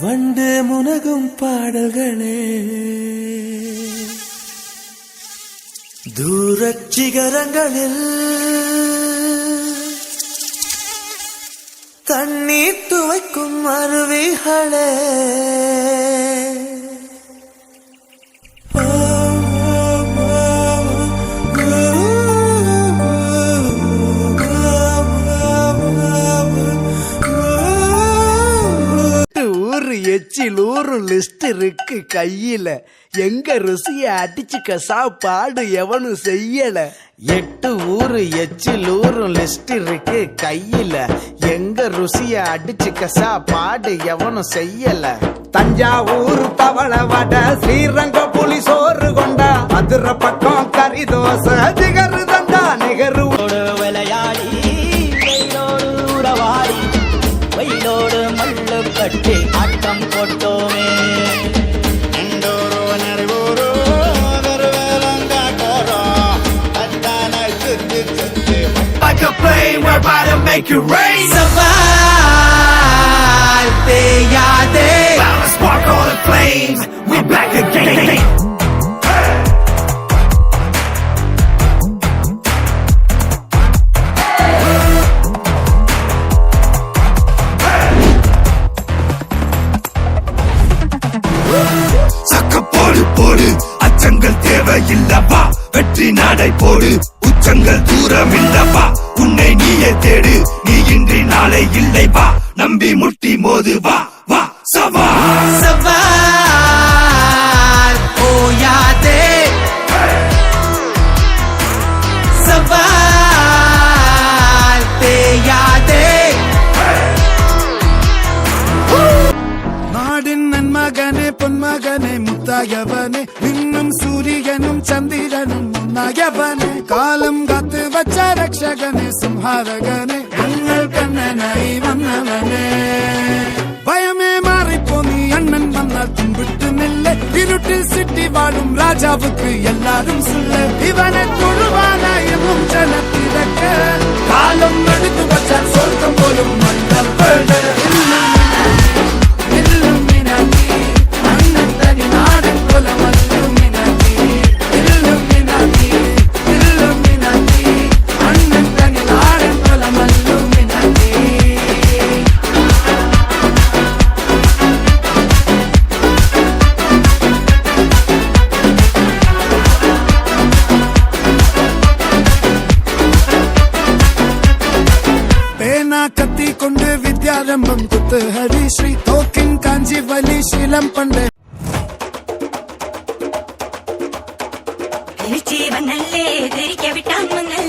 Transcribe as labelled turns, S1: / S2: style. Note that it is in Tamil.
S1: வண்டு முனகும் பாடல்களே தூரச் சிகரங்களில் தண்ணீர் துவைக்கும் அருவிகளே
S2: எச்சில் ஊரு லிஸ்ட் இருக்கு கையில எங்க ருசிய அடிச்சுக்க சாப்பாடு எவனும் செய்யல 8 ஊரு எச்சில் ஊரு லிஸ்ட் இருக்கு கையில எங்க ருசிய அடிச்சுக்க சாப்பாடு எவனும் செய்யல தஞ்சாவூர் பவள வடை ஸ்ரீரங்க புலி சோறு கொண்டா மதுரை பக்கம் கறி தோசை ஜிகரு தண்டா நிகரு விளையாடி உறவாடி வயலோடு மல்லு கட்டி ஆட்டம் போட்டோமே
S1: like a plane, we're about to make it rain.
S2: Survive, deyade.
S1: Bound to spark all the flames. We back again. போடு அச்சங்கள் தேவையில்லவா வெற்றி நடை போடு உச்சங்கள் தூரம் இல்லவா உன்னை நீயே தேடு நீ இன்றி நாளை இல்லை வா நம்பி முட்டி மோது வா வா சவால்
S2: சவால் ஓயாதே சவால் தேயாதே நாடின் நன்மகனே பொன்மகனே முத்தாயவனே இன்னும் சூரியனும் சந்திரனும் முன்னாயவனே காலம் காத்து வச்ச ரக்ஷகனே சிம்ஹாரகனே எங்கள் கண்ணனை வந்தவனே பயமே மாறிப்போ நீ அண்ணன் வந்தால் தும்பிட்டு நெல்ல இருட்டில் சிட்டி வாழும் ராஜாவுக்கு எல்லாரும் சொல்ல இவனை தொழுவானா என்னும் ஜனத்திறக்க காலம் எடுத்து வச்சால் சொர்க்கம் போலும் மன்னர் கத்தி கொண்டு வித்யாரம்பம் குத்து ஹரி ஸ்ரீ தோக்கின் காஞ்சி வலி சீலம் பண்ட
S3: ஜீவனல்லே தெரிக்க விட்டான் மன்ன